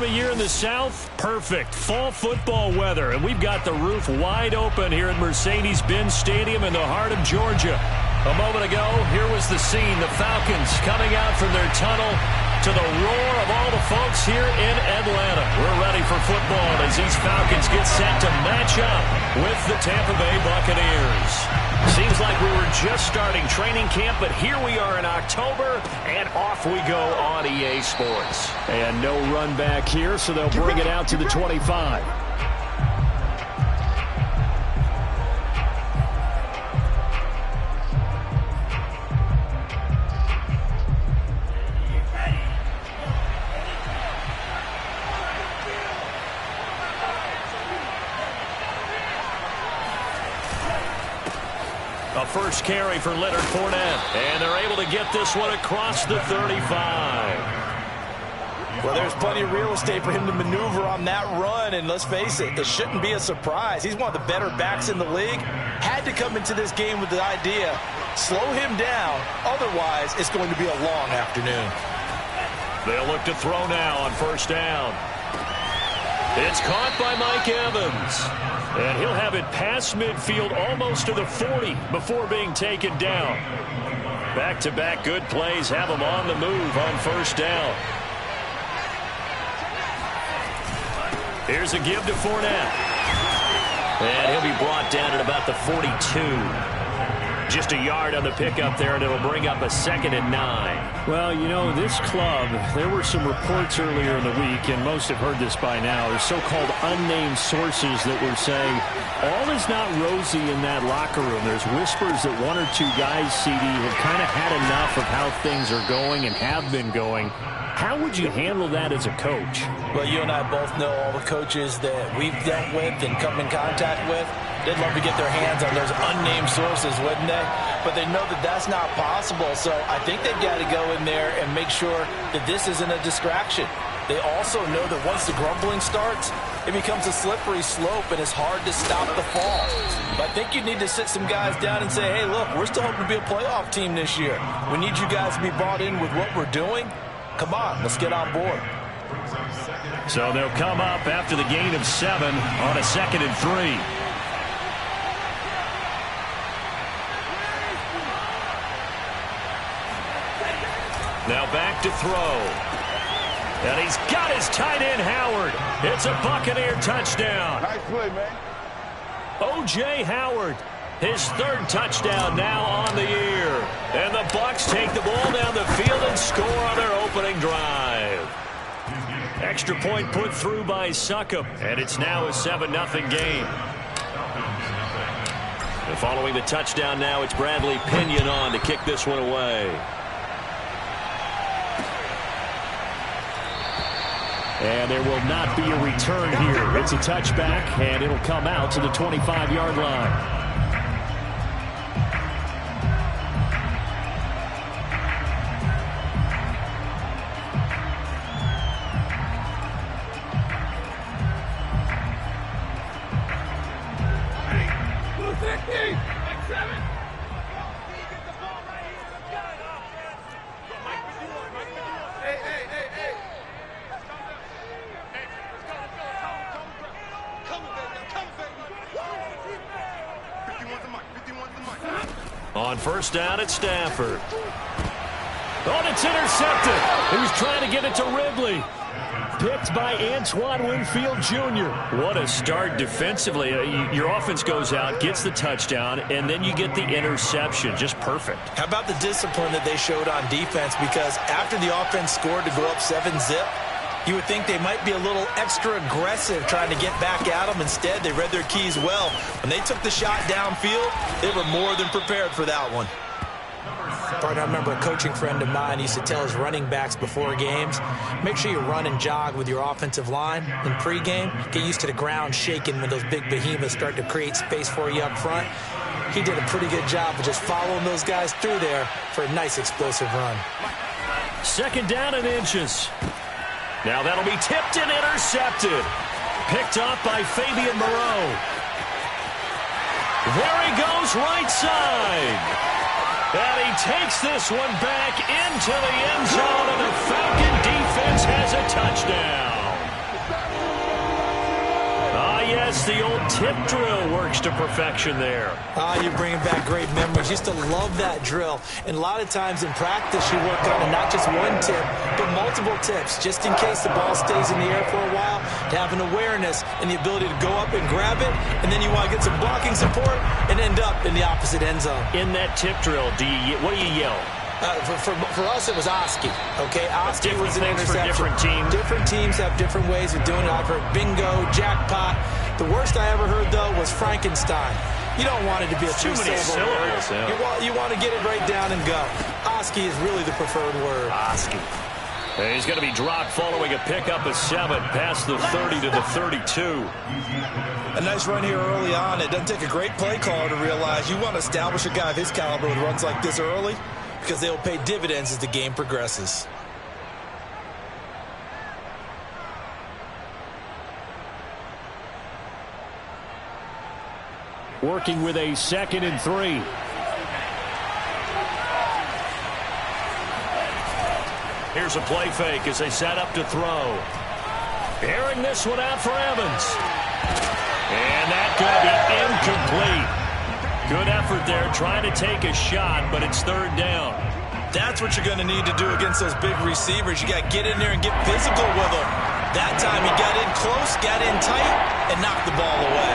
time of year in the South? Perfect. Fall football weather. And we've got the roof wide open here at Mercedes-Benz Stadium in the heart of Georgia. A moment ago, here was the scene. The Falcons coming out from their tunnel to the roar of all the folks here in Atlanta. We're ready for football as these Falcons get set to match up with the Tampa Bay Buccaneers. Seems like we were just starting training camp, but here we are in October, and off we go on EA Sports. And no run back here, so they'll bring it out to the 25. A first carry for Leonard Fournette, and they're able to get this one across the 35. Well, there's plenty of real estate for him to maneuver on that run, and let's face it, it shouldn't be a surprise. He's one of the better backs in the league. Had to come into this game with the idea, slow him down, otherwise it's going to be a long afternoon. They'll look to throw now on first down. It's caught by Mike Evans. And he'll have it past midfield almost to the 40 before being taken down. Back-to-back good plays have him on the move on first down. Here's a give to Fournette. And he'll be brought down at about the 42. Just a yard on the pickup there, and it'll bring up a 2nd and 9. Well, you know, this club, there were some reports earlier in the week, and most have heard this by now. There's so-called unnamed sources that were saying all is not rosy in that locker room. There's whispers that one or two guys, CD, have kind of had enough of how things are going and have been going. How would you handle that as a coach? Well, you and I both know all the coaches that we've dealt with and come in contact with. They'd love to get their hands on those unnamed sources, wouldn't they? But they know that that's not possible, so I think they've got to go in there and make sure that this isn't a distraction. They also know that once the grumbling starts, it becomes a slippery slope, and it's hard to stop the fall. But I think you need to sit some guys down and say, hey, look, we're still hoping to be a playoff team this year. We need you guys to be bought in with what we're doing. Come on, let's get on board. So they'll come up after the gain of 7 on a 2nd and 3. Now back to throw. And he's got his tight end, Howard. It's a Buccaneer touchdown. Nice play, man. O.J. Howard, his 3rd touchdown now on the year. And the Bucs take the ball down the field and score on their opening drive. Extra point put through by Succop, and it's now a 7-0 game. And following the touchdown now, it's Bradley Pinion on to kick this one away. And there will not be a return here. It's a touchback, and it'll come out to the 25-yard line. On first down at Stafford. Oh, and it's intercepted. He was trying to get it to Ridley. Picked by Antoine Winfield Jr. What a start defensively. Your offense goes out, gets the touchdown, and then you get the interception. Just perfect. How about the discipline that they showed on defense? Because after the offense scored to go up 7-zip, you would think they might be a little extra aggressive trying to get back at them. Instead, they read their keys well. When they took the shot downfield, they were more than prepared for that one. Partner, I remember a coaching friend of mine used to tell his running backs before games, make sure you run and jog with your offensive line in pregame. Get used to the ground shaking when those big behemoths start to create space for you up front. He did a pretty good job of just following those guys through there for a nice explosive run. 2nd down and inches. Now that'll be tipped and intercepted. Picked up by Fabian Moreau. There he goes right side. And he takes this one back into the end zone, and the Falcon defense has a touchdown. Yes, the old tip drill works to perfection there. You're bringing back great memories. Used to love that drill. And a lot of times in practice, you work on it, not just one tip, but multiple tips, just in case the ball stays in the air for a while, to have an awareness and the ability to go up and grab it, and then you want to get some blocking support and end up in the opposite end zone. In that tip drill, what do you yell? For us, it was Oski. Okay, Oski was an interception. Different teams. Different teams have different ways of doing it. I've heard bingo, jackpot. The worst I ever heard, though, was Frankenstein. You don't want it to be a too many syllables. Yeah. You want to get it right down and go. Oski is really the preferred word. Oski. He's going to be dropped following a pickup of 7 past the 30 to the 32. A nice run here early on. It doesn't take a great play caller to realize you want to establish a guy of his caliber with runs like this early, because they'll pay dividends as the game progresses. Working with a 2nd and 3. Here's a play fake as they set up to throw. Airing this one out for Evans. And that's going to be incomplete. Good effort there, trying to take a shot, but it's 3rd down. That's what you're going to need to do against those big receivers. You got to get in there and get physical with them. That time he got in close, got in tight, and knocked the ball away.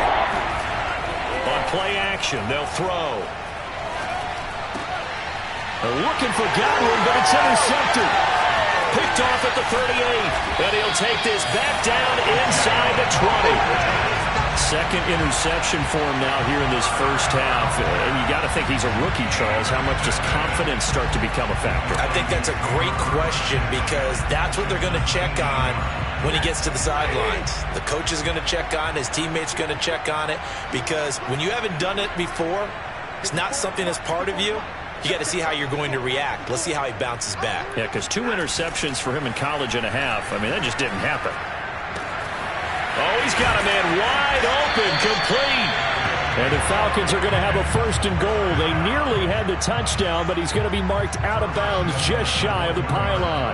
On play action, they'll throw. They're looking for Godwin, but it's intercepted. Picked off at the 38, and he'll take this back down inside the 20. 2nd interception for him now here in this first half. And you got to think he's a rookie, Charles. How much does confidence start to become a factor? I think that's a great question, because that's what they're going to check on when he gets to the sidelines. The coach is going to check on, his teammates going to check on it, because when you haven't done it before, it's not something that's part of you. You got to see how you're going to react. Let's see how he bounces back. Yeah, because 2 interceptions for him in college and a half. I mean, that just didn't happen. Oh, he's got a man wide open, complete. And the Falcons are going to have a 1st and goal. They nearly had the touchdown, but he's going to be marked out of bounds just shy of the pylon.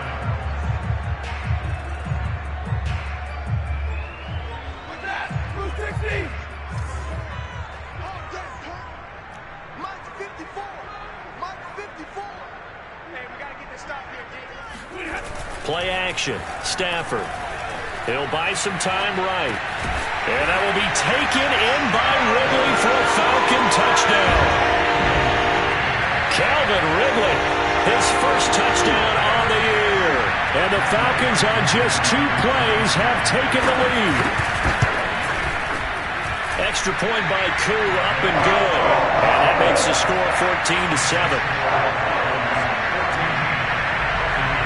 Play action. Stafford. He'll buy some time right. And that will be taken in by Ridley for a Falcon touchdown. Calvin Ridley, his first touchdown on the year. And the Falcons on just 2 plays have taken the lead. Extra point by Koo, up and good. And that makes the score 14-7.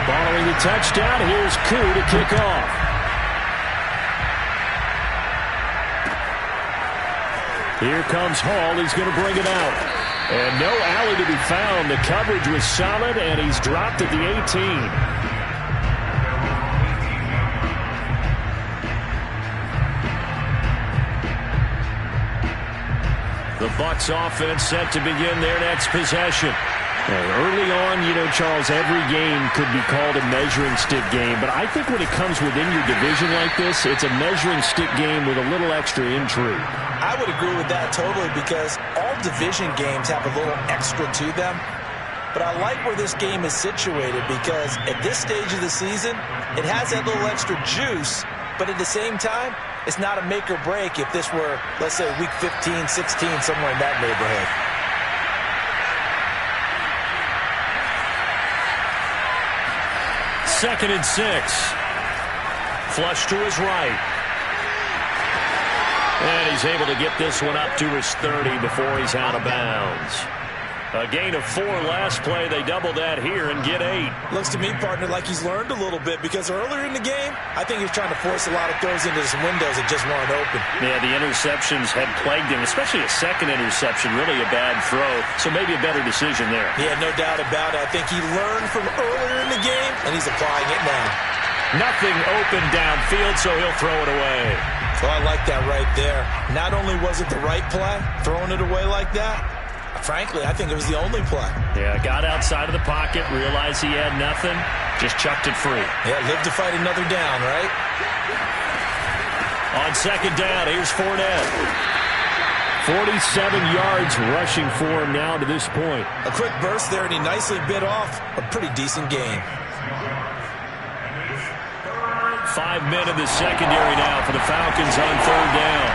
Following the touchdown, here's Koo to kick off. Here comes Hall. He's going to bring it out. And no alley to be found. The coverage was solid, and he's dropped at the 18. The Bucs offense set to begin their next possession. Early on, Charles, every game could be called a measuring stick game. But I think when it comes within your division like this, it's a measuring stick game with a little extra intrigue. I would agree with that totally, because all division games have a little extra to them. But I like where this game is situated, because at this stage of the season, it has that little extra juice. But at the same time, it's not a make or break if this were, let's say, week 15, 16, somewhere in that neighborhood. Second and 6. Flush to his right. And he's able to get this one up to his 30 before he's out of bounds. A gain of 4 last play. They double that here and get 8. Looks to me, partner, like he's learned a little bit, because earlier in the game, I think he was trying to force a lot of throws into some windows that just weren't open. Yeah, the interceptions had plagued him, especially a second interception, really a bad throw. So maybe a better decision there. Yeah, no doubt about it. I think he learned from earlier in the game, and he's applying it now. Nothing open downfield, so he'll throw it away. So I like that right there. Not only was it the right play, throwing it away like that, frankly, I think it was the only play. Yeah, got outside of the pocket, realized he had nothing, just chucked it free. Yeah, live to fight another down, right? On second down, here's Fournette. 47 yards rushing for him now to this point. A quick burst there, and he nicely bit off a pretty decent gain. 5 men in the secondary now for the Falcons on third down.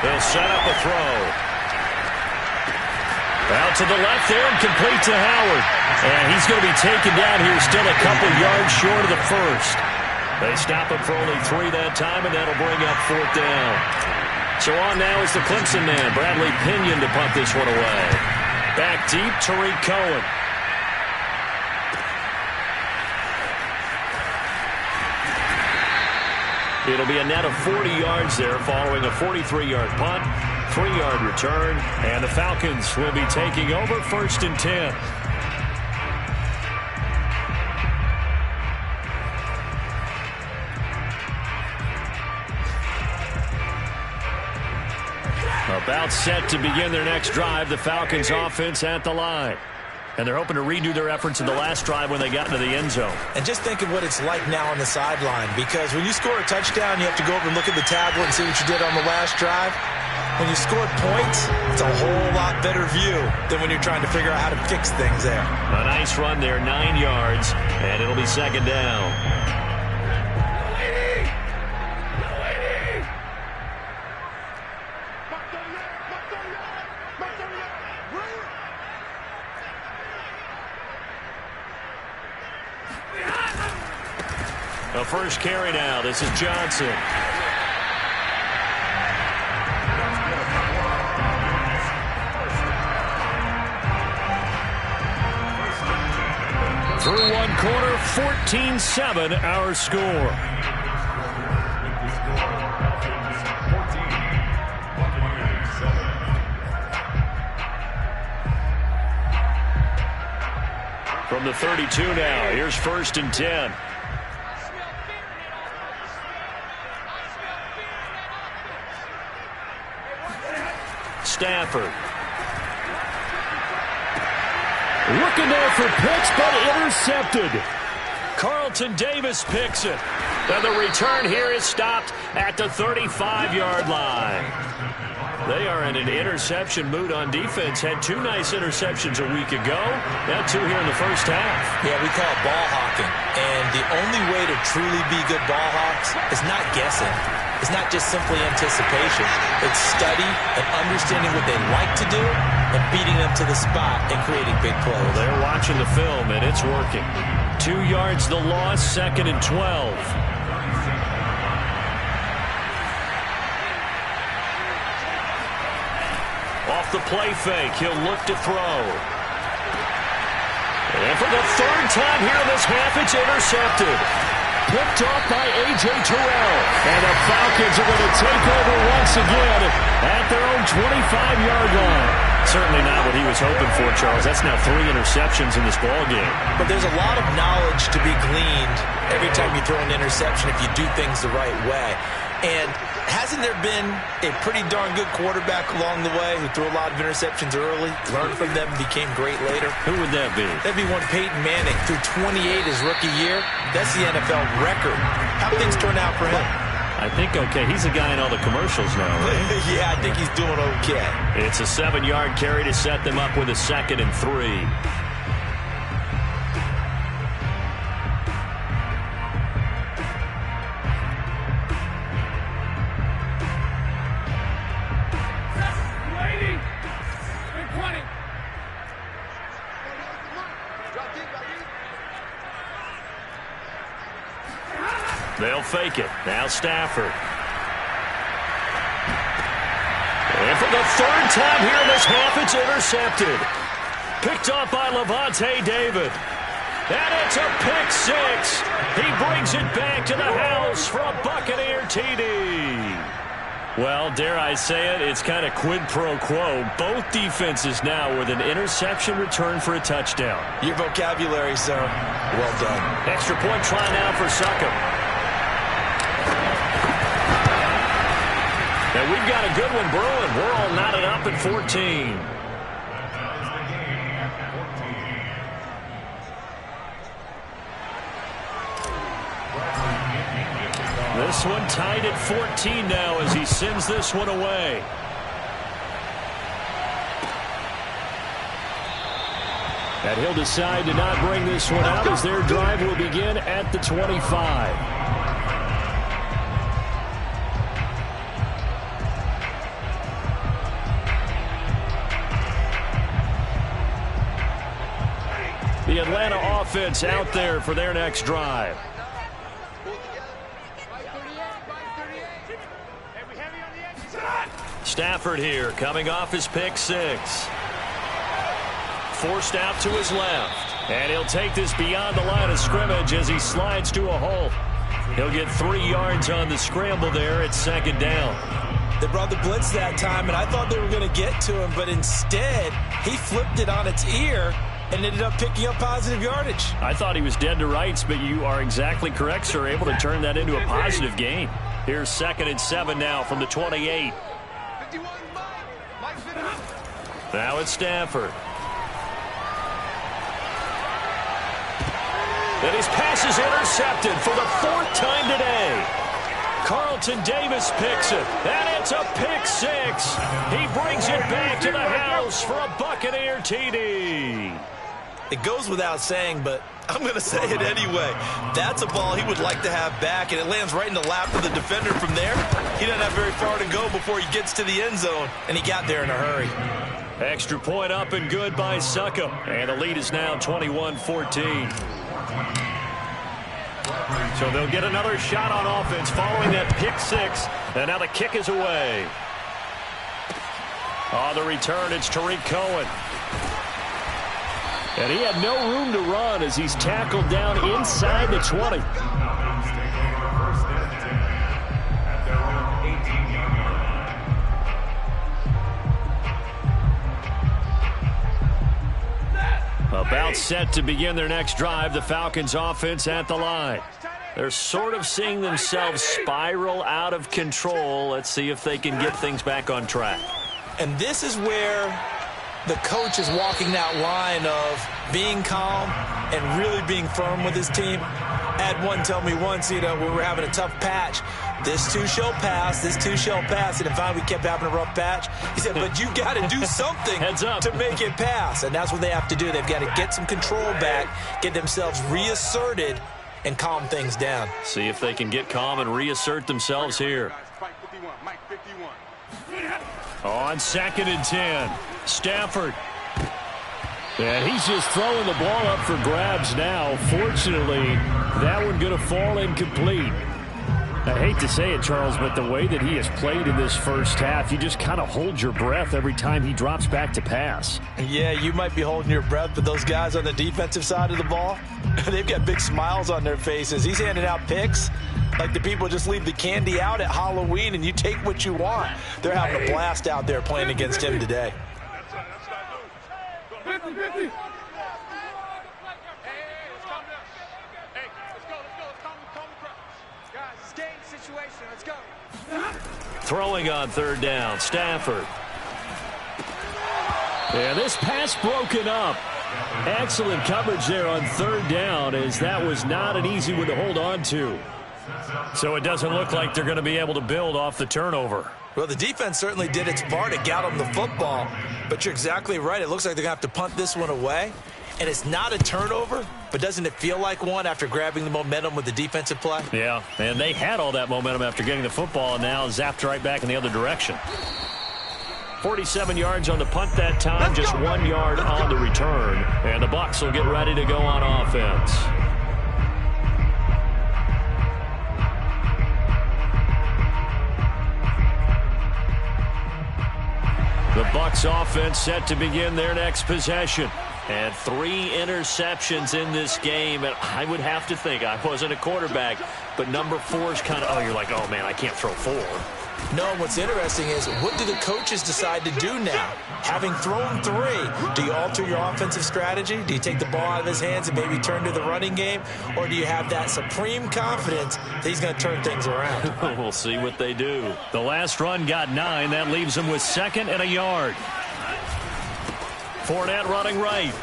They'll set up a throw. Out to the left there and complete to Howard. And he's going to be taken down here, still a couple yards short of the first. They stop him for only 3 that time, and that'll bring up fourth down. So on now is the Clemson man, Bradley Pinion, to punt this one away. Back deep, Tariq Cohen. It'll be a net of 40 yards there following a 43-yard punt, 3-yard return, and the Falcons will be taking over 1st and 10. About set to begin their next drive, the Falcons offense at the line. And they're hoping to redo their efforts in the last drive when they got into the end zone. And just think of what it's like now on the sideline, because when you score a touchdown, you have to go over and look at the tablet and see what you did on the last drive. When you score points, it's a whole lot better view than when you're trying to figure out how to fix things there. A nice run there, 9 yards, and it'll be second down. The first carry now. This is Johnson. Through one quarter, 14-7 our score. From the 32 now, here's 1st and 10. Stafford. Looking there for picks, but intercepted. Carlton Davis picks it. And the return here is stopped at the 35-yard line. They are in an interception mood on defense. Had 2 nice interceptions a week ago. Now 2 here in the first half. Yeah, we call it ball hawking. And the only way to truly be good ball hawks is not guessing. It's not just simply anticipation. It's study and understanding what they like to do and beating them to the spot and creating big plays. Well, they're watching the film, and it's working. 2 yards the loss, 2nd and 12. Off the play fake, he'll look to throw. And for the 3rd time here in this half, it's intercepted. Picked off by A.J. Terrell. And the Falcons are going to take over once again at their own 25-yard line. Certainly not what he was hoping for, Charles. That's now 3 interceptions in this ballgame. But there's a lot of knowledge to be gleaned every time you throw an interception if you do things the right way. And hasn't there been a pretty darn good quarterback along the way who threw a lot of interceptions early, learned from them, and became great later? Who would that be? That'd be one Peyton Manning. Threw 28 his rookie year. That's the NFL record. How things turn out for him? I think okay. He's a guy in all the commercials now, right? Yeah, I think he's doing okay. It's a 7-yard carry to set them up with a 2nd and 3. They'll fake it. Now Stafford. And for the 3rd time here in this half, it's intercepted. Picked off by Levante David. And it's a pick 6. He brings it back to the house for a Buccaneer TD. Well, dare I say it, it's kind of quid pro quo. Both defenses now with an interception return for a touchdown. Your vocabulary, sir. Well done. Extra point try now for Succop. And we've got a good one brewing. We're all knotted up at 14. This one tied at 14 now as he sends this one away. And he'll decide to not bring this one out as their drive will begin at the 25. The Atlanta offense out there for their next drive. Stafford here coming off his pick six. Forced out to his left. And he'll take this beyond the line of scrimmage as he slides to a hole. He'll get 3 yards on the scramble there at second down. They brought the blitz that time, and I thought they were going to get to him, but instead he flipped it on its ear and ended up picking up positive yardage. I thought he was dead to rights, but you are exactly correct, sir. Able to turn that into a positive gain. Here's 2nd and 7 now from the 28. Now it's Stafford. And his pass is intercepted for the 4th time today. Carlton Davis picks it, and it's a pick six. He brings it back to the house for a Buccaneer TD. It goes without saying, but I'm going to say it anyway. That's a ball he would like to have back, and it lands right in the lap of the defender from there. He doesn't have very far to go before he gets to the end zone, and he got there in a hurry. Extra point up and good by Succop. And the lead is now 21-14. So they'll get another shot on offense following that pick six. And now the kick is away. On the return, it's Tariq Cohen. And he had no room to run as he's tackled down inside the 20. About set to begin their next drive, the Falcons offense at the line. They're sort of seeing themselves spiral out of control. Let's see if they can get things back on track. And this is where the coach is walking that line of being calm and really being firm with his team. I had one tell me once, when we were having a tough patch, this too shall pass, this too shall pass. And finally we kept having a rough patch. He said, but you got to do something to make it pass. And that's what they have to do. They've got to get some control back, get themselves reasserted, and calm things down. See if they can get calm and reassert themselves here. On 2nd and 10, Stafford. And he's just throwing the ball up for grabs now. Fortunately, that one going to fall incomplete. I hate to say it, Charles, but the way that he has played in this first half, you just kind of hold your breath every time he drops back to pass. Yeah, you might be holding your breath, but those guys on the defensive side of the ball, they've got big smiles on their faces. He's handing out picks like the people just leave the candy out at Halloween and you take what you want. They're having a blast out there playing against him today. Throwing on 3rd down, Stafford. And this pass broken up. Excellent coverage there on 3rd down, as that was not an easy one to hold on to. So it doesn't look like they're going to be able to build off the turnover. Well, the defense certainly did its part to get them the football, but you're exactly right. It looks like they're going to have to punt this one away. And it's not a turnover, but doesn't it feel like one after grabbing the momentum with the defensive play? Yeah, and they had all that momentum after getting the football, and now zapped right back in the other direction. 47 yards on the punt that time, just 1 yard on the return. And the Bucs will get ready to go on offense. The Bucs offense set to begin their next possession. And 3 interceptions in this game. And I would have to think, I wasn't a quarterback, but number 4 is kind of, you're like, oh, man, I can't throw 4. No, what's interesting is, what do the coaches decide to do now? Having thrown 3, do you alter your offensive strategy? Do you take the ball out of his hands and maybe turn to the running game? Or do you have that supreme confidence that he's going to turn things around? We'll see what they do. The last run got 9. That leaves him with 2nd and a yard. Fournette running right.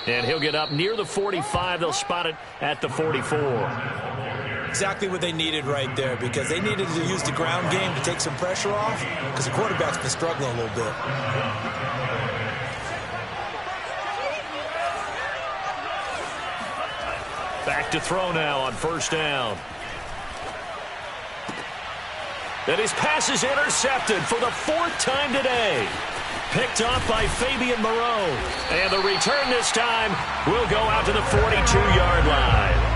And he'll get up near the 45. They'll spot it at the 44. Exactly what they needed right there, because they needed to use the ground game to take some pressure off, because the quarterback's been struggling a little bit. Back to throw now on first down. And his pass is intercepted for the 4th time today. Picked off by Fabian Moreau. And the return this time will go out to the 42-yard line.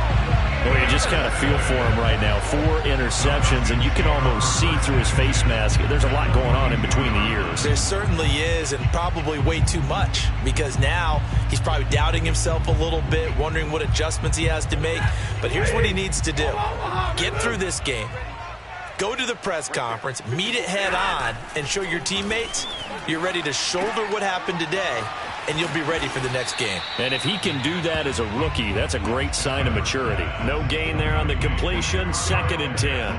Well, you just kind of feel for him right now. 4 interceptions, and you can almost see through his face mask. There's a lot going on in between the ears. There certainly is, and probably way too much, because now he's probably doubting himself a little bit, wondering what adjustments he has to make. But here's what he needs to do. Get through this game. Go to the press conference, meet it head on, and show your teammates you're ready to shoulder what happened today, and you'll be ready for the next game. And if he can do that as a rookie, that's a great sign of maturity. No gain there on the completion, 2nd and 10.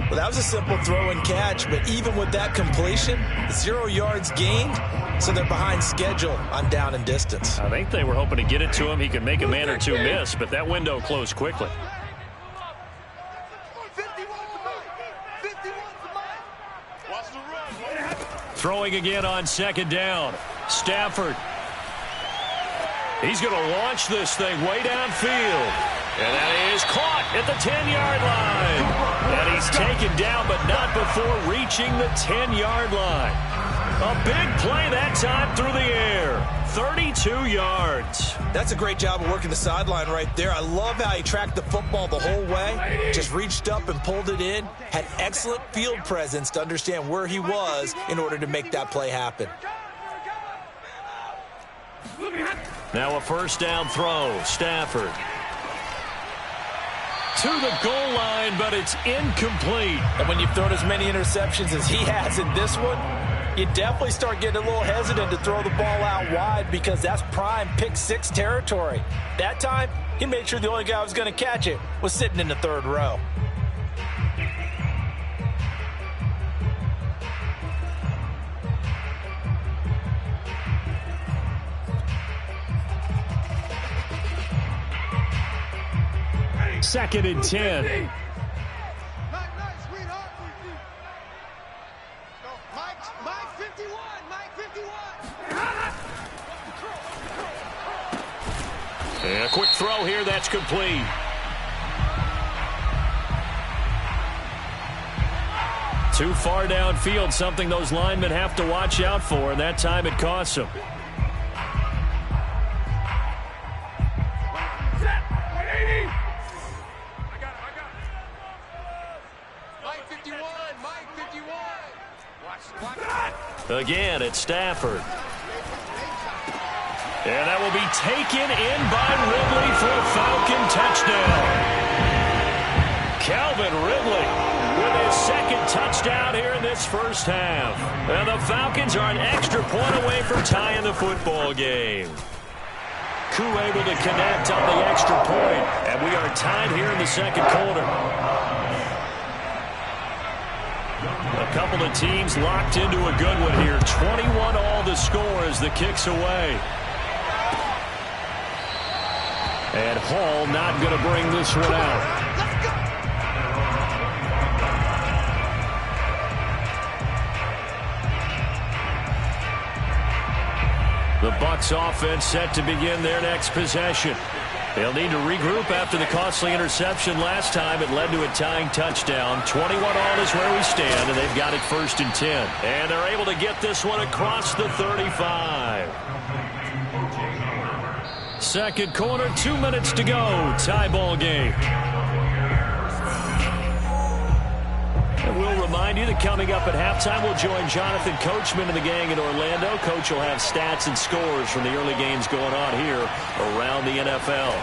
Well, that was a simple throw and catch, but even with that completion, 0 yards gained, so they're behind schedule on down and distance. I think they were hoping to get it to him. He could make a man or two miss, but that window closed quickly. Throwing again on 2nd down. Stafford. He's going to launch this thing way downfield. And that is caught at the 10-yard line. And he's taken down, but not before reaching the 10-yard line. A big play that time through the air. 32 yards. That's a great job of working the sideline right there. I love how he tracked the football the whole way. Just reached up and pulled it in. Had excellent field presence to understand where he was in order to make that play happen. Now a first down throw. Stafford. To the goal line, but it's incomplete. And when you've thrown as many interceptions as he has in this one, you definitely start getting a little hesitant to throw the ball out wide, because that's prime pick 6 territory. That time, he made sure the only guy who was going to catch it was sitting in the 3rd row. Second and 10. And a quick throw here, that's complete. Too far downfield, something those linemen have to watch out for, and that time it costs them. Again, it's Stafford. And that will be taken in by Ridley for a Falcon touchdown. Calvin Ridley with his 2nd touchdown here in this first half. And the Falcons are an extra point away from tying the football game. Koo able to connect on the extra point. And we are tied here in the 2nd quarter. A couple of teams locked into a good one here. 21 all the score as the kick's away. And Hall not going to bring this one out. The Bucs offense set to begin their next possession. They'll need to regroup after the costly interception last time. It led to a tying touchdown. 21 all is where we stand, and they've got it 1st and 10. And they're able to get this one across the 35. 2nd quarter, 2 minutes to go. Tie ball game. And we'll remind you that coming up at halftime, we'll join Jonathan Coachman and the gang in Orlando. Coach will have stats and scores from the early games going on here around the NFL.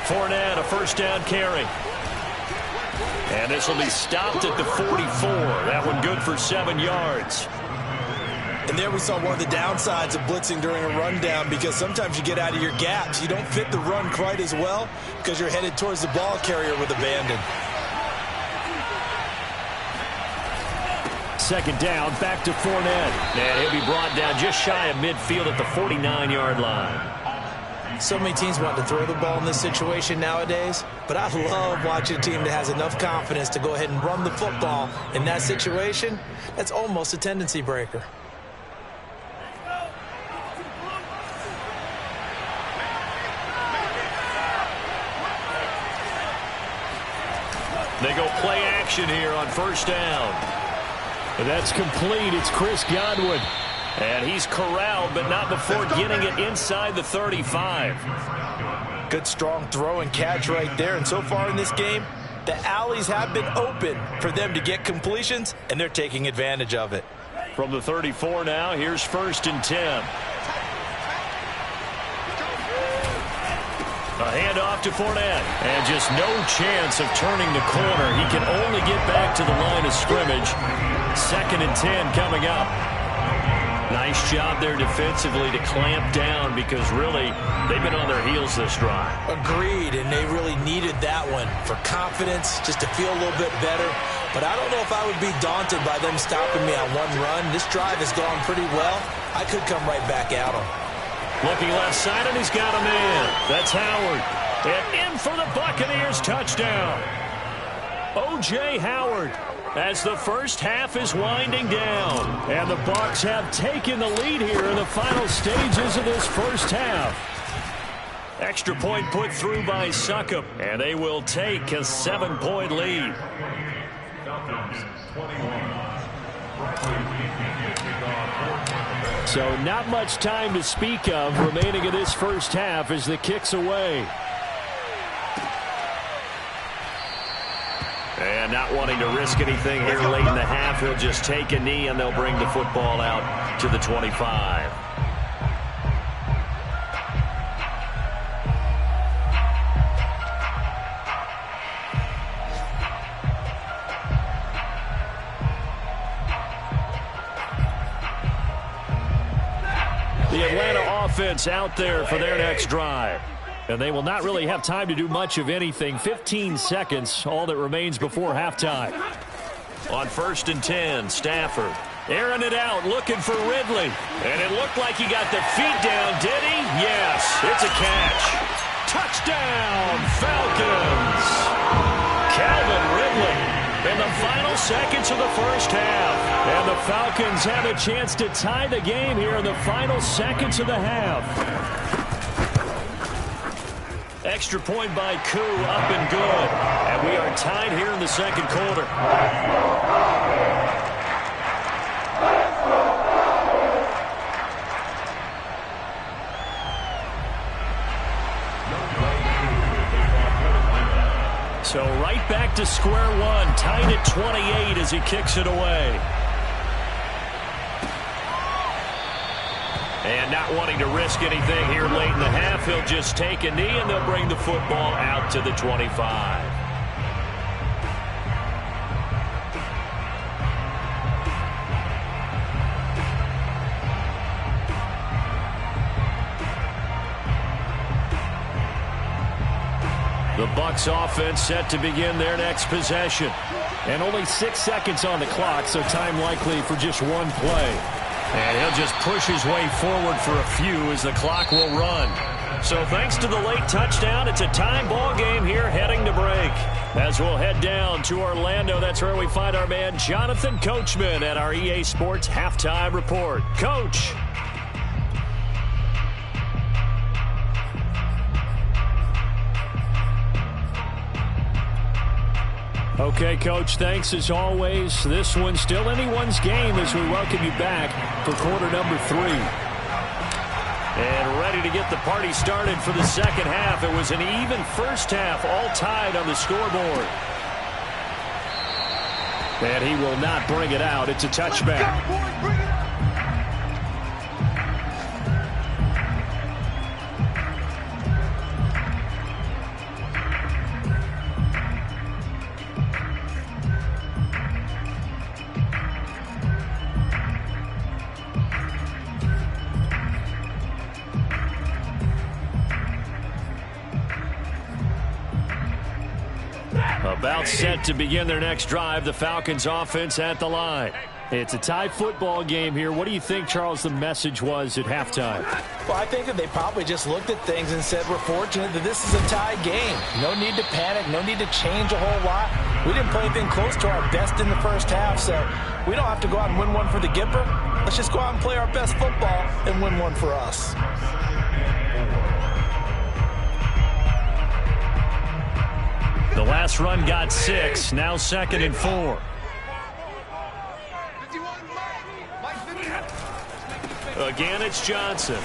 Fournette, a first down carry. And this will be stopped at the 44. That one good for 7 yards. And there we saw one of the downsides of blitzing during a rundown, because sometimes you get out of your gaps. You don't fit the run quite as well because you're headed towards the ball carrier with abandon. 2nd down, back to Fournette. And he'll be brought down just shy of midfield at the 49-yard line. So many teams want to throw the ball in this situation nowadays, but I love watching a team that has enough confidence to go ahead and run the football in that situation. That's almost a tendency breaker. They go play action here on first down. That's complete. It's Chris Godwin. And he's corralled, but not before getting it inside the 35. Good, strong throw and catch right there. And so far in this game, the alleys have been open for them to get completions, and they're taking advantage of it. From the 34 now, here's 1st and 10. A handoff to Fournette. And just no chance of turning the corner. He can only get back to the line of scrimmage. 2nd and 10 coming up. Nice job there defensively to clamp down because really they've been on their heels this drive. Agreed, and they really needed that one for confidence, just to feel a little bit better. But I don't know if I would be daunted by them stopping me on one run. This drive has gone pretty well. I could come right back at them. Looking left side, and he's got a man. That's Howard. And in for the Buccaneers touchdown. O.J. Howard. As the first half is winding down. And the Bucs have taken the lead here in the final stages of this first half. Extra point put through by Succop. And they will take a 7-point lead. So not much time to speak of remaining in this first half as the kick's away. And not wanting to risk anything here late in the half, he'll just take a knee and they'll bring the football out to the 25. The Atlanta offense out there for their next drive. And they will not really have time to do much of anything. 15 seconds, all that remains before halftime. On 1st and 10, Stafford. Airing it out, looking for Ridley. And it looked like he got the feet down, did he? Yes, it's a catch. Touchdown, Falcons. Calvin Ridley in the final seconds of the first half. And the Falcons have a chance to tie the game here in the final seconds of the half. Extra point by Koo, up and good. And we are tied here in the second quarter. So right back to square one, tied at 28 as he kicks it away. And not wanting to risk anything here late in the half, he'll just take a knee and they'll bring the football out to the 25. The Bucs offense set to begin their next possession. And only 6 seconds on the clock, so time likely for just one play. And he'll just push his way forward for a few as the clock will run. So thanks to the late touchdown, it's a time ball game here heading to break. As we'll head down to Orlando, that's where we find our man Jonathan Coachman at our EA Sports Halftime Report. Coach. Okay, Coach, thanks as always. This one's still anyone's game as we welcome you back for quarter number 3. And ready to get the party started for the second half. It was an even first half, all tied on the scoreboard. And he will not bring it out. It's a touchback. About set to begin their next drive. The Falcons offense at the line. It's a tie football game here. What do you think, Charles, the message was at halftime? Well, I think that they probably just looked at things and said, we're fortunate that this is a tie game. No need to panic. No need to change a whole lot. We didn't play anything close to our best in the first half, so we don't have to go out and win one for the Gipper. Let's just go out and play our best football and win one for us. The last run got 6. Now 2nd and 4. Again, it's Johnson.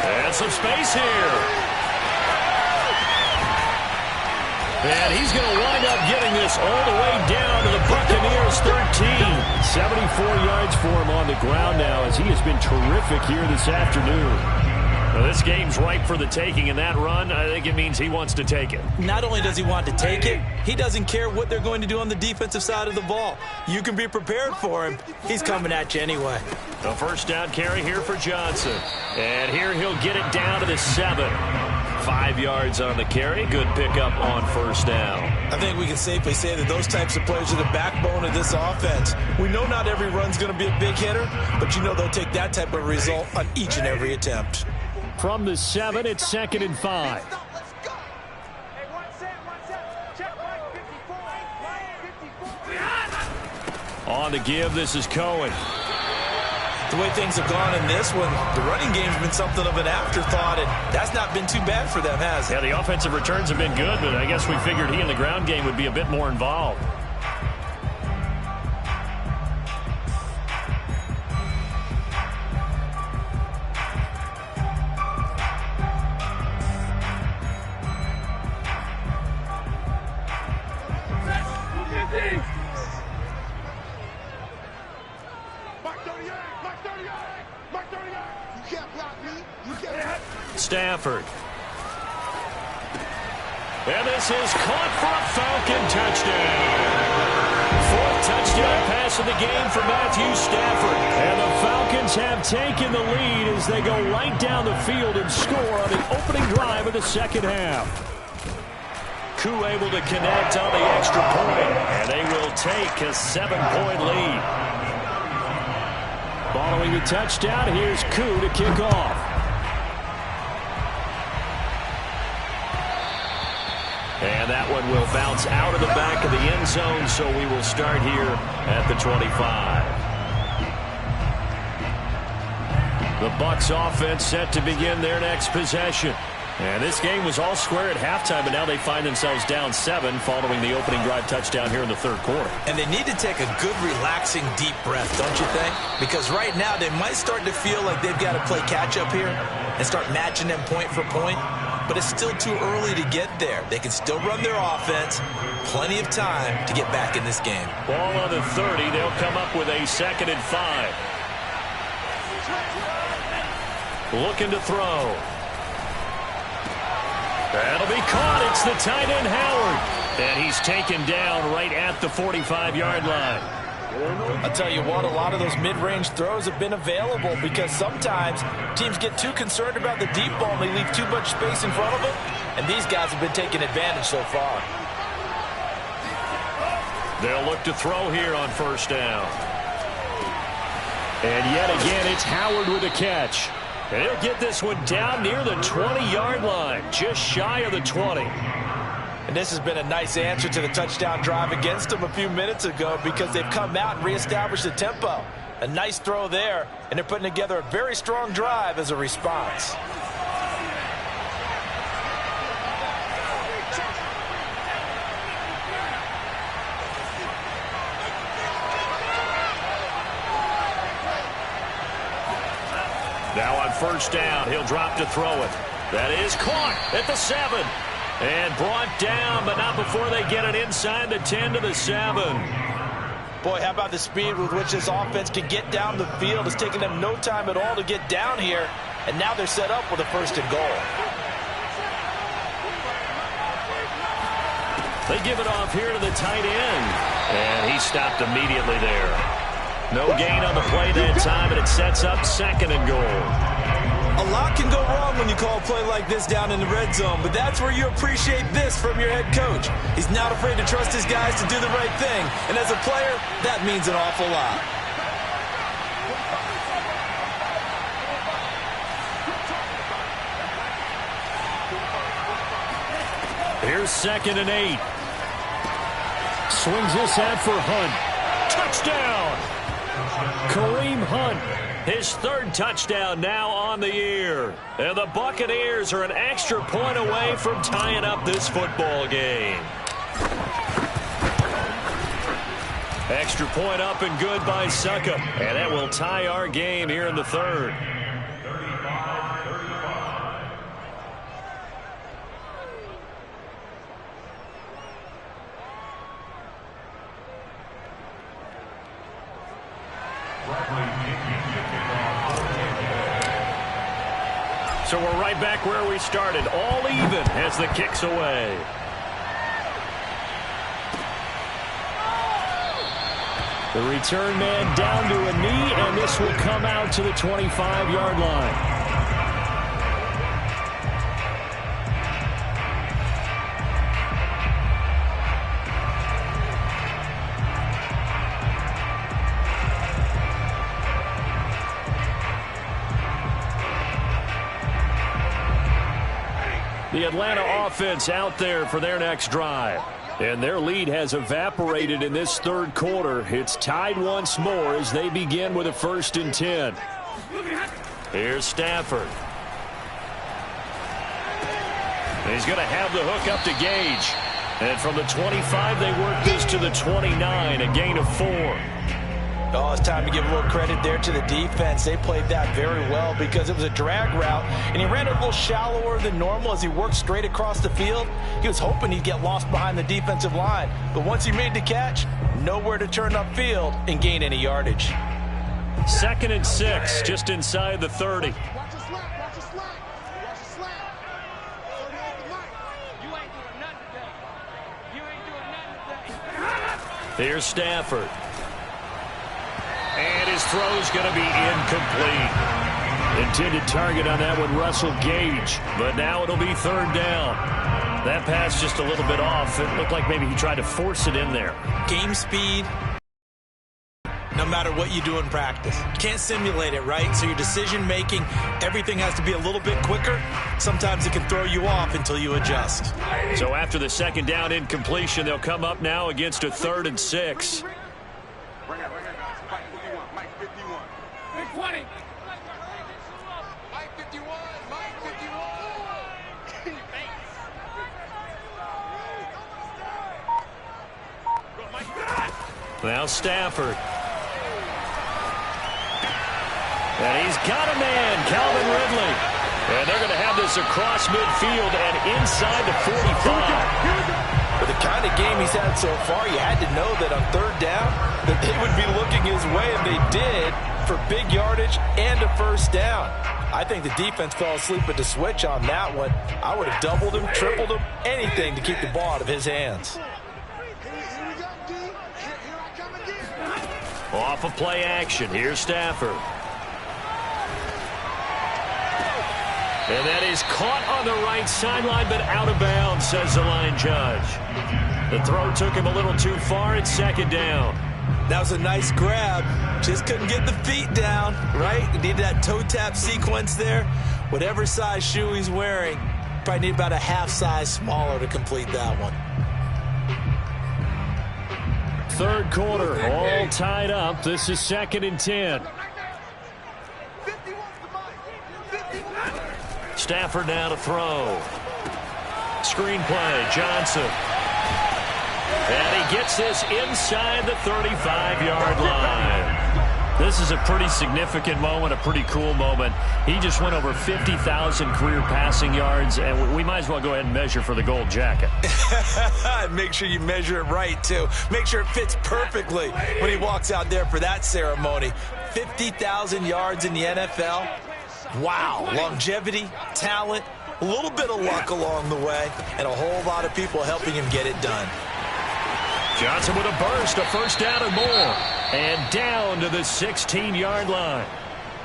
And some space here. And he's going to wind up getting this all the way down to the Buccaneers 13. 74 yards for him on the ground now as he has been terrific here this afternoon. Well, this game's ripe for the taking, and that run, I think it means he wants to take it. Not only does he want to take it, he doesn't care what they're going to do on the defensive side of the ball. You can be prepared for him. He's coming at you anyway. The first down carry here for Johnson. And here he'll get it down to the 7. 5 yards on the carry. Good pickup on first down. I think we can safely say that those types of players are the backbone of this offense. We know not every run's going to be a big hitter, but you know they'll take that type of result on each and every attempt. From the 7, it's 2nd and 5. On the give, this is Cohen. The way things have gone in this one, the running game's been something of an afterthought, and that's not been too bad for them, has it? Yeah, the offensive returns have been good, but I guess we figured he in the ground game would be a bit more involved. Stafford. And this is caught for a Falcon touchdown. 4th touchdown pass of the game for Matthew Stafford. And the Falcons have taken the lead as they go right down the field and score on the opening drive of the second half. Koo able to connect on the extra point, and they will take a 7-point lead. Following the touchdown, here's Koo to kick off. And that one will bounce out of the back of the end zone, so we will start here at the 25. The Bucs offense set to begin their next possession. And this game was all square at halftime, but now they find themselves down 7 following the opening drive touchdown here in the 3rd quarter. And they need to take a good, relaxing, deep breath, don't you think? Because right now they might start to feel like they've got to play catch-up here and start matching them point for point. But it's still too early to get there. They can still run their offense. Plenty of time to get back in this game. Ball on the 30. They'll come up with a 2nd and 5. Looking to throw. That'll be caught. It's the tight end, Howard. And he's taken down right at the 45-yard line. I'll tell you what, a lot of those mid-range throws have been available because sometimes teams get too concerned about the deep ball and they leave too much space in front of them, and these guys have been taking advantage so far. They'll look to throw here on first down. And yet again, it's Howard with a catch. And he'll get this one down near the 20-yard line, just shy of the 20. And this has been a nice answer to the touchdown drive against them a few minutes ago because they've come out and reestablished the tempo. A nice throw there, and they're putting together a very strong drive as a response. Now on first down, he'll drop to throw it. That is caught at the 7. And brought down, but not before they get it inside the 10 to the 7. Boy, how about the speed with which this offense can get down the field? It's taken them no time at all to get down here, and now they're set up with a 1st and goal. They give it off here to the tight end, and he stopped immediately there. No gain on the play that time, and it sets up 2nd and goal. A lot can go wrong when you call a play like this down in the red zone, but that's where you appreciate this from your head coach. He's not afraid to trust his guys to do the right thing, and as a player, that means an awful lot. Here's 2nd and 8. Swings this out for Hunt. Touchdown! Kareem Hunt. His 3rd touchdown now on the year. And the Buccaneers are an extra point away from tying up this football game. Extra point up and good by Succop. And that will tie our game here in the 3rd. So we're right back where we started, all even as the kick's away. The return man down to a knee, and this will come out to the 25-yard line. The Atlanta offense out there for their next drive. And their lead has evaporated in this 3rd quarter. It's tied once more as they begin with a 1st and 10. Here's Stafford. He's going to have the hook up to Gage. And from the 25, they work this to the 29, a gain of 4. Oh, it's time to give a little credit there to the defense. They played that very well because it was a drag route, and he ran it a little shallower than normal as he worked straight across the field. He was hoping he'd get lost behind the defensive line, but once he made the catch, nowhere to turn upfield and gain any yardage. 2nd and 6, just inside the 30. Watch the slap, watch the slap, watch the slap. So off the mic. You ain't doing nothing today. You ain't doing nothing today. Here's Stafford. And his throw's going to be incomplete. Intended target on that one, Russell Gage. But now it'll be 3rd down. That pass just a little bit off. It looked like maybe he tried to force it in there. Game speed, no matter what you do in practice. You can't simulate it, right? So your decision-making, everything has to be a little bit quicker. Sometimes it can throw you off until you adjust. So after the 2nd down incompletion, they'll come up now against a 3rd and 6. Now Stafford. And he's got a man, Calvin Ridley. And they're going to have this across midfield and inside the 45. With the kind of game he's had so far, you had to know that on 3rd down that they would be looking his way, and they did, for big yardage and a 1st down. I think the defense fell asleep at the switch on that one. I would have doubled him, tripled him, anything to keep the ball out of his hands. Off of play action, here's Stafford. And that is caught on the right sideline, but out of bounds, says the line judge. The throw took him a little too far. It's 2nd down. That was a nice grab. Just couldn't get the feet down, right? Needed that toe tap sequence there. Whatever size shoe he's wearing, probably need about a half size smaller to complete that one. 3rd quarter, all tied up. This is 2nd and 10. Stafford now to throw. Screenplay, Johnson. And he gets this inside the 35-yard line. This is a pretty significant moment, a pretty cool moment. He just went over 50,000 career passing yards, and we might as well go ahead and measure for the gold jacket. Make sure you measure it right, too. Make sure it fits perfectly when he walks out there for that ceremony. 50,000 yards in the NFL. Wow. Longevity, talent, a little bit of luck along the way, and a whole lot of people helping him get it done. Johnson with a burst, a 1st down and more. And down to the 16-yard line.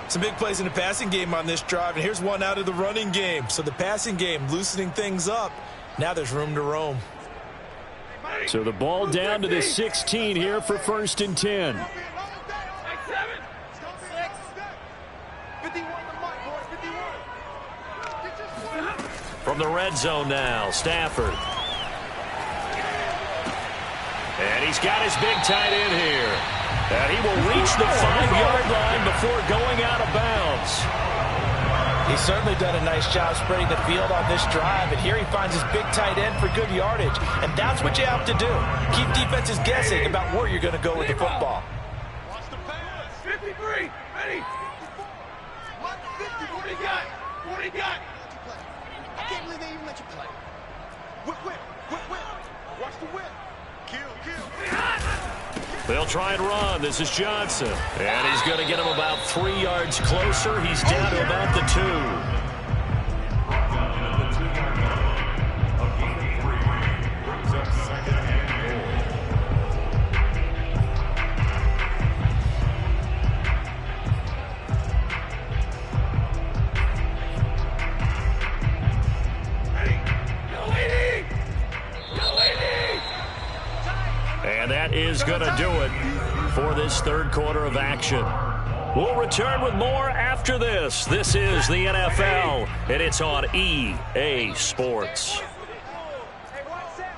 Some big plays in the passing game on this drive, and here's one out of the running game. So the passing game loosening things up. Now there's room to roam. So the ball down to the 16 here for 1st and 10. From the red zone now, Stafford. And he's got his big tight end here. And he will reach the 5-yard line before going out of bounds. He's certainly done a nice job spreading the field on this drive, and here he finds his big tight end for good yardage. And that's what you have to do. Keep defenses guessing about where you're going to go with the football. Watch the pass. 53. Ready. 50. What do you got? What do you got? I can't believe they even let you play. Whip. Watch the whip. Kill. They'll try and run. This is Johnson. And he's going to get him about 3 yards closer. He's down to about the 2. And that is going to do it for this third quarter of action. We'll return with more after this. This is the NFL, and it's on EA Sports. Hey, watch that.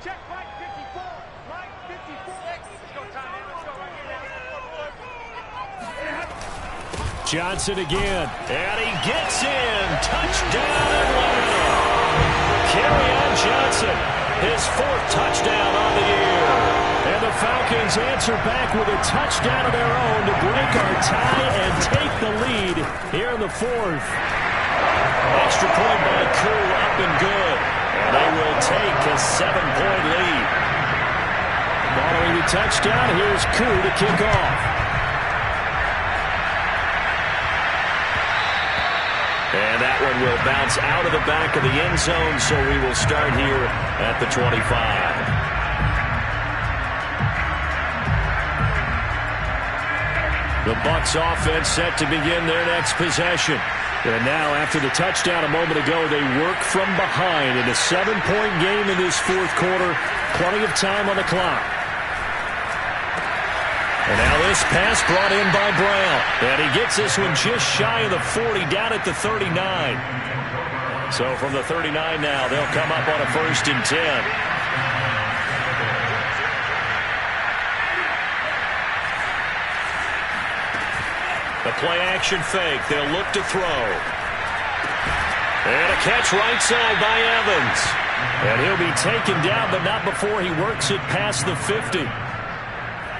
Check right 54. Right 54. Let's go, time. Let's go. Johnson again. And he gets in. Touchdown Atlanta. Kerryon Johnson, his 4th touchdown on the year. And the Falcons answer back with a touchdown of their own to break our tie and take the lead here in the 4th. Extra point by Koo, up and good. And they will take a 7-point lead. Following the touchdown, here's Koo to kick off. And that one will bounce out of the back of the end zone, so we will start here at the 25. The Bucs offense set to begin their next possession. And now, after the touchdown a moment ago, they work from behind in a 7-point game in this 4th quarter. Plenty of time on the clock. And now this pass brought in by Brown. And he gets this one just shy of the 40, down at the 39. So from the 39 now, they'll come up on a 1st and 10. The play-action fake. They'll look to throw. And a catch right side by Evans. And he'll be taken down, but not before he works it past the 50.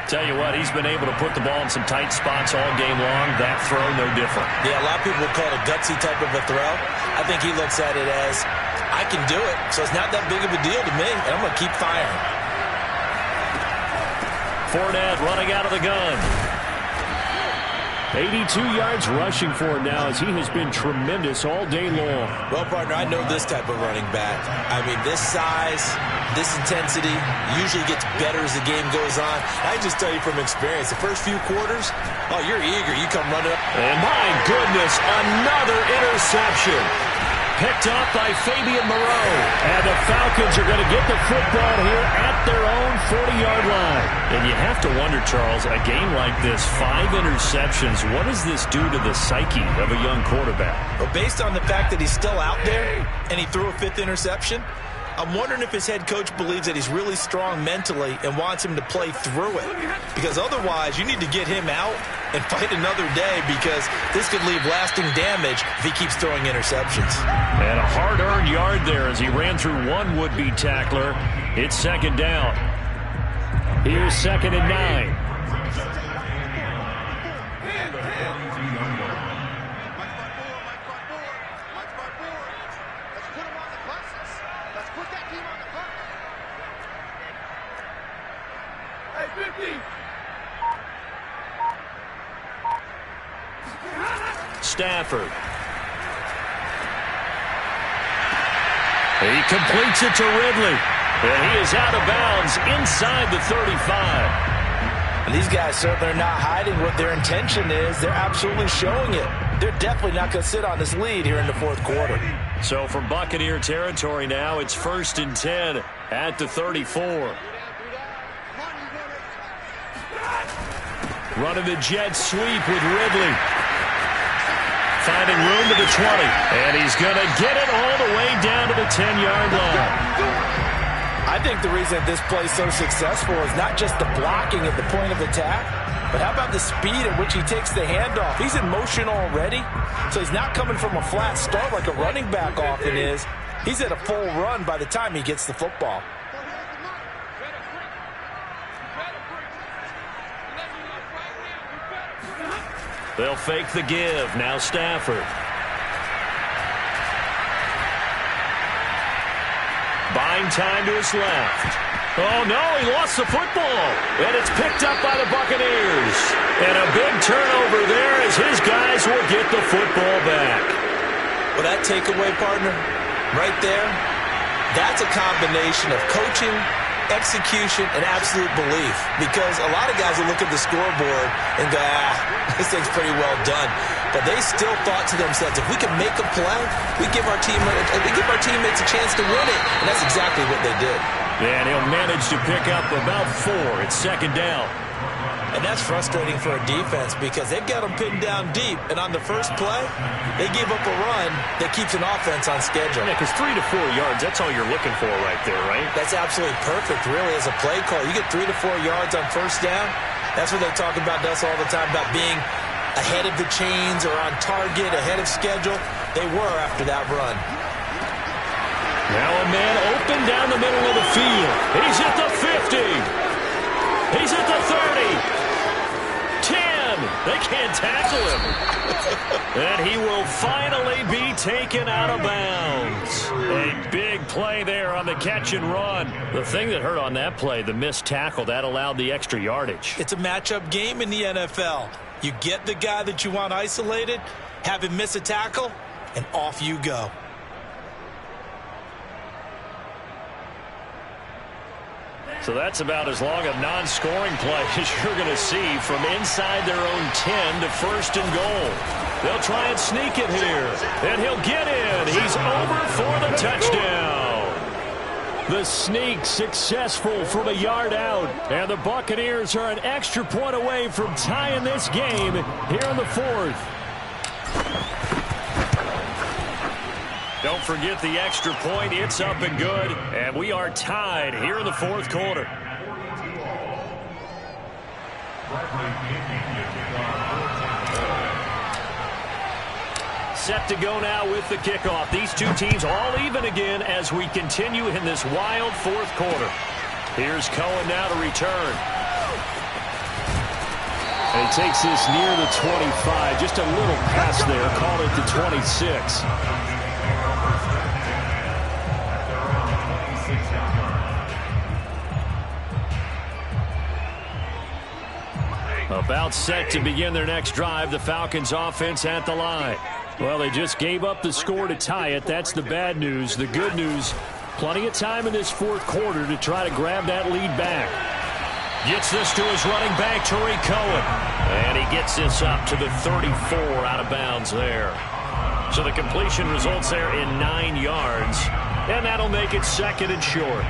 Tell you what, he's been able to put the ball in some tight spots all game long. That throw, no different. Yeah, a lot of people will call it a gutsy type of a throw. I think he looks at it as, I can do it, so it's not that big of a deal to me, and I'm going to keep firing. Fournette running out of the gun. 82 yards rushing for him now as he has been tremendous all day long. Well, partner, I know this type of running back. I mean, this size, this intensity usually gets better as the game goes on. I just tell you from experience, the first few quarters, oh, you're eager. You come running up. And my goodness, another interception. Picked off by Fabian Moreau. And the Falcons are going to get the football here at their own 40-yard line. And you have to wonder, Charles, a game like this, 5 interceptions, what does this do to the psyche of a young quarterback? Well, based on the fact that he's still out there and he threw a 5th interception, I'm wondering if his head coach believes that he's really strong mentally and wants him to play through it. Because otherwise, you need to get him out and fight another day, because this could leave lasting damage if he keeps throwing interceptions. And a hard-earned yard there as he ran through one would-be tackler. It's 2nd down. Here's 2nd and 9. Stafford. He completes it to Ridley. And he is out of bounds inside the 35. And these guys certainly are not hiding what their intention is. They're absolutely showing it. They're definitely not going to sit on this lead here in the fourth quarter. So from Buccaneer territory now, it's 1st and 10 at the 34. Running the jet sweep with Ridley. Finding room to the 20. And he's going to get it all the way down to the 10-yard line. I think the reason that this play is so successful is not just the blocking at the point of attack, but how about the speed at which he takes the handoff? He's in motion already, so he's not coming from a flat start like a running back often is. He's at a full run by the time he gets the football. They'll fake the give. Now Stafford. Buying time to his left. Oh, no, he lost the football. And it's picked up by the Buccaneers. And a big turnover there as his guys will get the football back. Well, that takeaway, partner, right there, that's a combination of coaching, execution, and absolute belief. Because a lot of guys will look at the scoreboard and go, this thing's pretty well done. But they still thought to themselves, if we can make a play, we give our teammates a chance to win it. And that's exactly what they did. Yeah, and he'll manage to pick up about 4. It's 2nd down. And that's frustrating for a defense because they've got them pinned down deep. And on the first play, they gave up a run that keeps an offense on schedule. Yeah, because 3 to 4 yards, that's all you're looking for right there, right? That's absolutely perfect, really, as a play call. You get 3 to 4 yards on first down. That's what they talk about us all the time, about being ahead of the chains or on target, ahead of schedule. They were after that run. Now a man open down the middle of the field. He's at the 50. He's at the 30. 10. They can't tackle him. And he will finally be taken out of bounds. A big play there on the catch and run. The thing that hurt on that play, the missed tackle, that allowed the extra yardage. It's a matchup game in the NFL. You get the guy that you want isolated, have him miss a tackle, and off you go. So that's about as long a non-scoring play as you're going to see from inside their own 10 to 1st and goal. They'll try and sneak it here, and he'll get in. He's over for the touchdown. The sneak successful from a yard out, and the Buccaneers are an extra point away from tying this game here in the 4th. Don't forget the extra point. It's up and good. And we are tied here in the 4th quarter. Set to go now with the kickoff. These two teams all even again as we continue in this wild 4th quarter. Here's Cohen now to return. And he takes this near the 25. Just a little pass there. Called it the 26. About set to begin their next drive. The Falcons offense at the line. Well, they just gave up the score to tie it. That's the bad news. The good news, plenty of time in this 4th quarter to try to grab that lead back. Gets this to his running back, Tariq Cohen. And he gets this up to the 34 out of bounds there. So the completion results there in 9 yards. And that'll make it 2nd and short.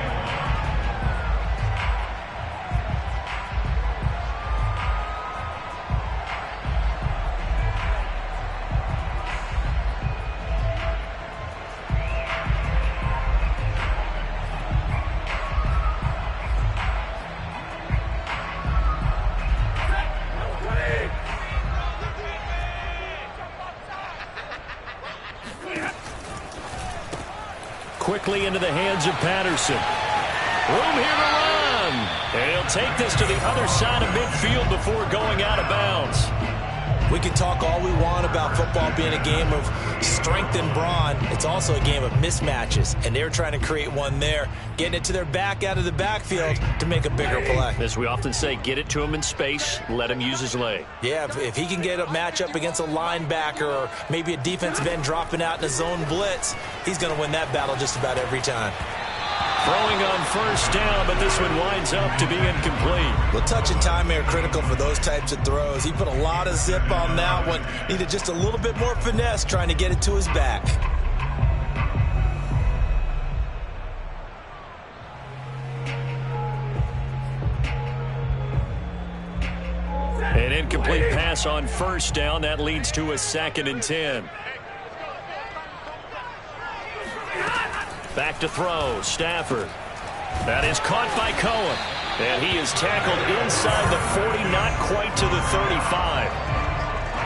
Quickly into the hands of Patterson. Room here to run. And he'll take this to the other side of midfield before going out of bounds. We can talk all we want about football being a game of strength and brawn. It's also a game of mismatches, and they're trying to create one there, getting it to their back out of the backfield to make a bigger play. As we often say, get it to him in space, let him use his leg. Yeah, if he can get a matchup against a linebacker or maybe a defensive end dropping out in a zone blitz, he's going to win that battle just about every time. Throwing on first down, but this one winds up to be incomplete. Well, touch and time are critical for those types of throws. He put a lot of zip on that one. Needed just a little bit more finesse trying to get it to his back. An incomplete pass on first down. That leads to a 2nd and 10. Back to throw. Stafford. That is caught by Cohen. And he is tackled inside the 40, not quite to the 35.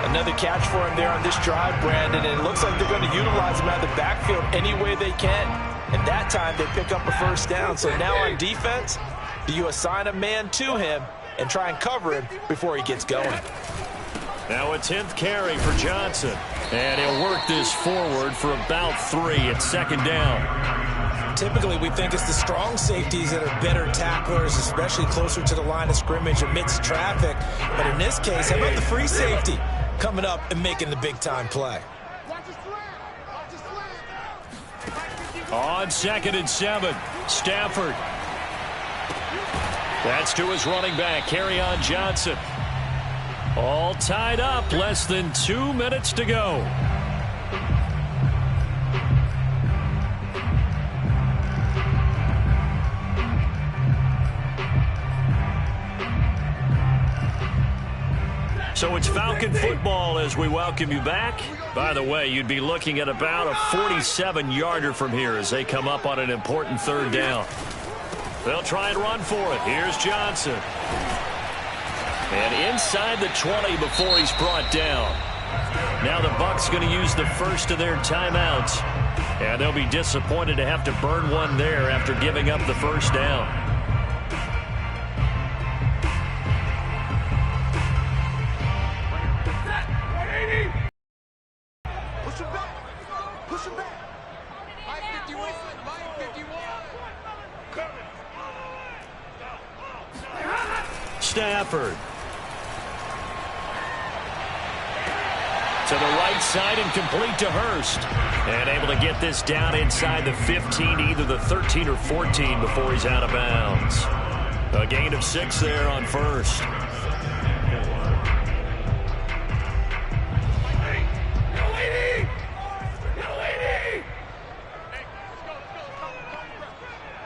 Another catch for him there on this drive, Brandon. And it looks like they're going to utilize him out of the backfield any way they can. And that time they pick up a first down. So now on defense, do you assign a man to him and try and cover him before he gets going? Now a 10th carry for Johnson. And he'll work this forward for about 3 at 2nd down. Typically, we think it's the strong safeties that are better tacklers, especially closer to the line of scrimmage amidst traffic. But in this case, how about the free safety coming up and making the big-time play? On 2nd and 7, Stafford. That's to his running back, Kerryon Johnson. All tied up, less than 2 minutes to go. So it's Falcon football as we welcome you back. By the way, you'd be looking at about a 47-yarder from here as they come up on an important 3rd down. They'll try and run for it. Here's Johnson. And inside the 20 before he's brought down. Now the Bucs going to use the first of their timeouts. And they'll be disappointed to have to burn one there after giving up the first down. Push him back. Push him back. Line 51. Line 51. Stafford. To the right side and complete to Hurst. And able to get this down inside the 15, either the 13 or 14 before he's out of bounds. A gain of 6 there on first.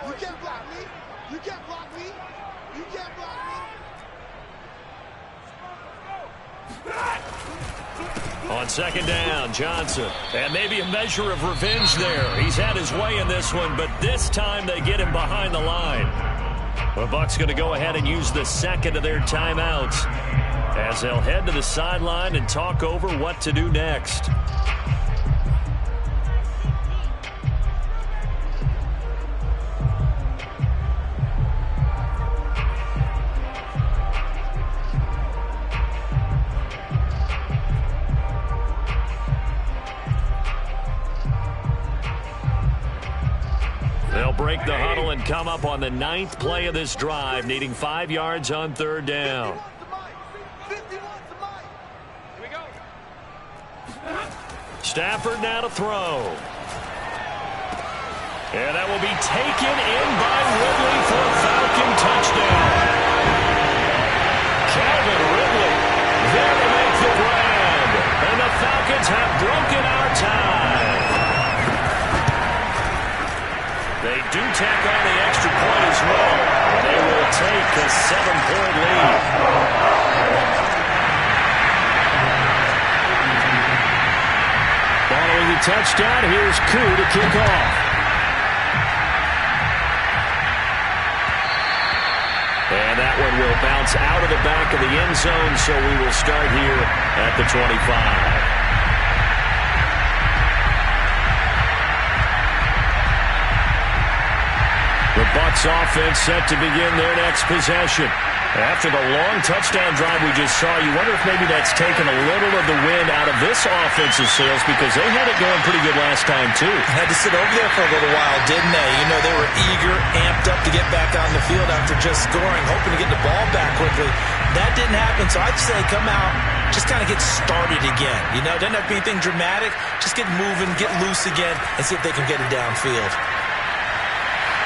You can't block me. You can't block me. You can't block me. On 2nd down, Johnson. And maybe a measure of revenge there. He's had his way in this one, but this time they get him behind the line. The Bucs going to go ahead and use the 2nd of their timeouts as they'll head to the sideline and talk over what to do next. They'll break the huddle and come up on the 9th play of this drive, needing 5 yards on 3rd down. Stafford now to throw. And that will be taken in by Ridley for a Falcon touchdown. Calvin Ridley there to make the grab. And the Falcons have broken our tie. They do tack on the extra point as well. They will take a 7-point lead. Following the touchdown, here's Koo to kick off. And that one will bounce out of the back of the end zone, so we will start here at the 25. The Bucs offense set to begin their next possession. After the long touchdown drive we just saw, you wonder if maybe that's taken a little of the wind out of this offensive sails because they had it going pretty good last time, too. Had to sit over there for a little while, didn't they? You know, they were eager, amped up to get back on the field after just scoring, hoping to get the ball back quickly. That didn't happen, so I'd say come out, just kind of get started again. You know, doesn't have to be anything dramatic. Just get moving, get loose again, and see if they can get it downfield.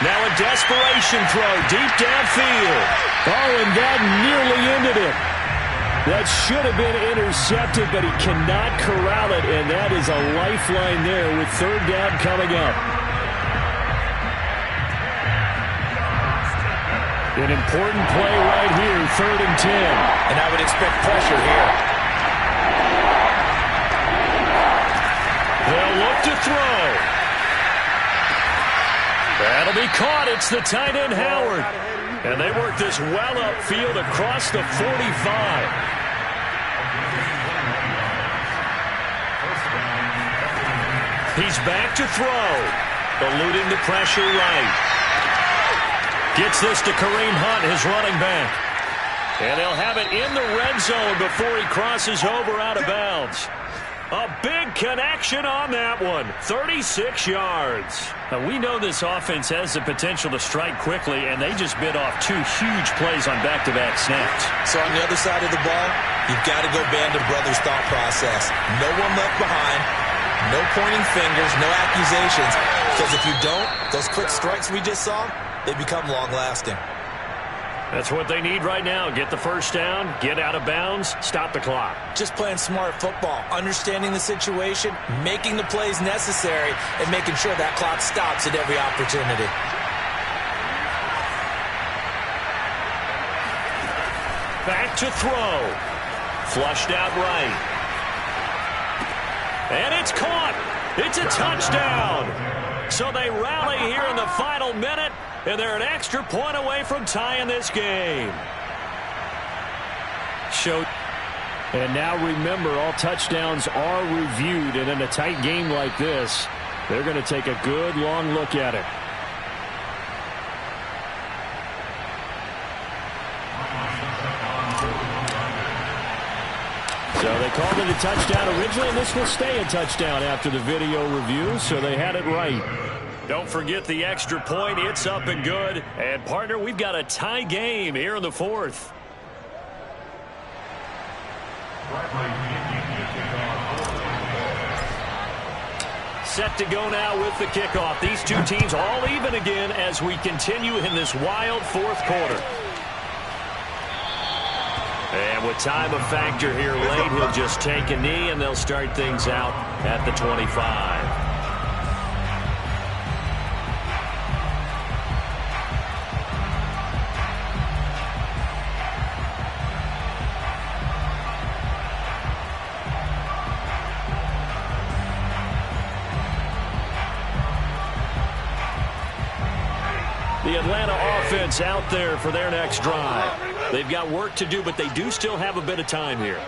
Now a desperation throw deep downfield. Oh, and that nearly ended it. That should have been intercepted, but he cannot corral it, and that is a lifeline there with third down coming up. An important play right here, 3rd and 10. And I would expect pressure here. They'll look to throw. That'll be caught. It's the tight end, Howard. And they work this well upfield across the 45. He's back to throw. Eluding the pressure right. Gets this to Kareem Hunt, his running back. And they'll have it in the red zone before he crosses over out of bounds. A big connection on that one. 36 yards. Now, we know this offense has the potential to strike quickly, and they just bit off 2 huge plays on back-to-back snaps. So on the other side of the ball, you've got to go Band of Brothers thought process. No one left behind. No pointing fingers, no accusations. Because if you don't, those quick strikes we just saw, they become long-lasting. That's what they need right now. Get the first down, get out of bounds, stop the clock. Just playing smart football, understanding the situation, making the plays necessary, and making sure that clock stops at every opportunity. Back to throw. Flushed out right. And it's caught. It's a touchdown. So they rally here in the final minute, and they're an extra point away from tying this game. And now remember, all touchdowns are reviewed, and in a tight game like this, they're going to take a good long look at it. So they called it a touchdown originally, and this will stay a touchdown after the video review, so they had it right. Don't forget the extra point. It's up and good. And, partner, we've got a tie game here in the 4th. Set to go now with the kickoff. These two teams all even again as we continue in this wild 4th quarter. And with time a factor here late, he'll just take a knee, and they'll start things out at the 25. The Atlanta offense out there for their next drive. They've got work to do, but they do still have a bit of time here.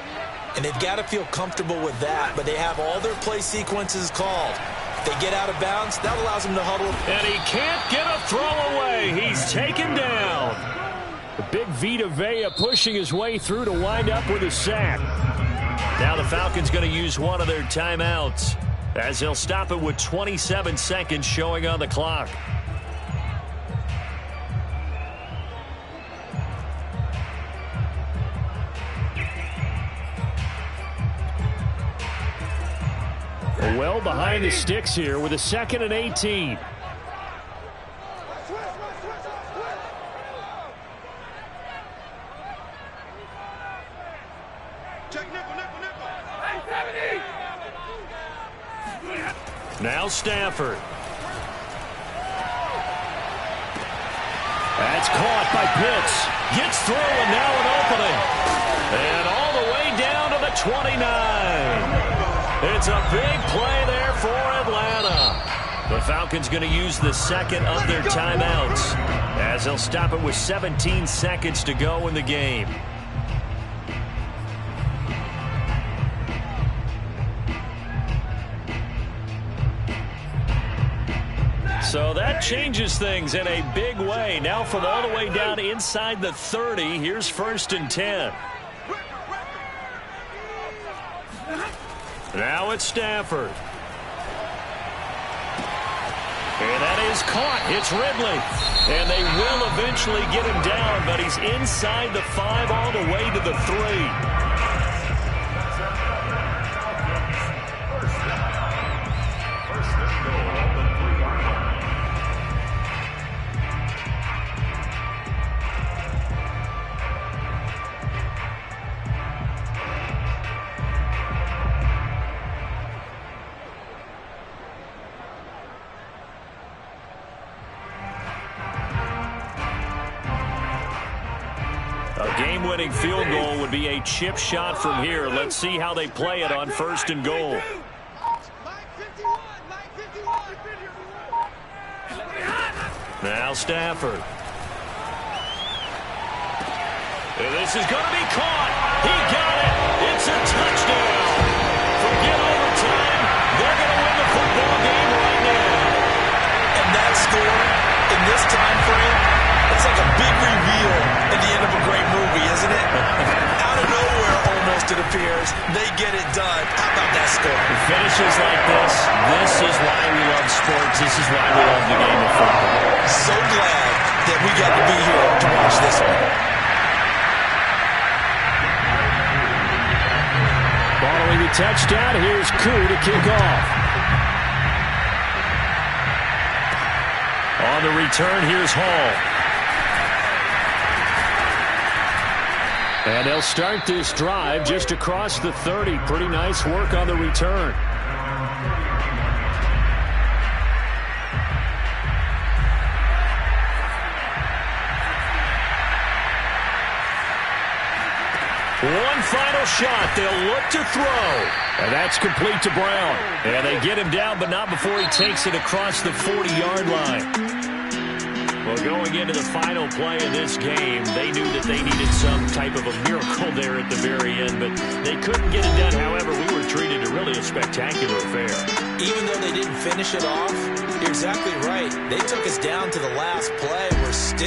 And they've got to feel comfortable with that, but they have all their play sequences called. If they get out of bounds, that allows them to huddle. And he can't get a throw away. He's taken down. The big Vita Vea pushing his way through to wind up with a sack. Now the Falcons going to use one of their timeouts as they'll stop it with 27 seconds showing on the clock. Well behind the sticks here with a 2nd and 18. Now Stafford. That's caught by Pitts. Gets through, and now an opening. And all the way down to the 29. It's a big play there for Atlanta. The Falcons going to use the 2nd of their timeouts as they'll stop it with 17 seconds to go in the game. So that changes things in a big way. Now from all the way down inside the 30, here's 1st and 10. Now it's Stafford. And that is caught. It's Ridley. And they will eventually get him down, but he's inside the 5 all the way to the 3. A game-winning field goal would be a chip shot from here. Let's see how they play it on 1st and goal. Now Stafford. This is going to be caught. He got it. It's a touchdown. Forget overtime. They're going to win the football game right now. And that score in this time frame, it's like a big reveal at the end of a great movie, isn't it? Out of nowhere, almost, it appears, they get it done. How about that score? Finishes like this is why we love sports. This is why we love the game of football. So glad that we got to be here to watch this one. Following the touchdown, here's Koo to kick off. On the return, here's Hall. And they'll start this drive just across the 30. Pretty nice work on the return. One final shot. They'll look to throw. And that's complete to Brown. And they get him down, but not before he takes it across the 40-yard line. Well, going into the final play of this game, they knew that they needed some type of a miracle there at the very end, but they couldn't get it done. However, we were treated to really a spectacular affair. Even though they didn't finish it off, you're exactly right. They took us down to the last play. We're still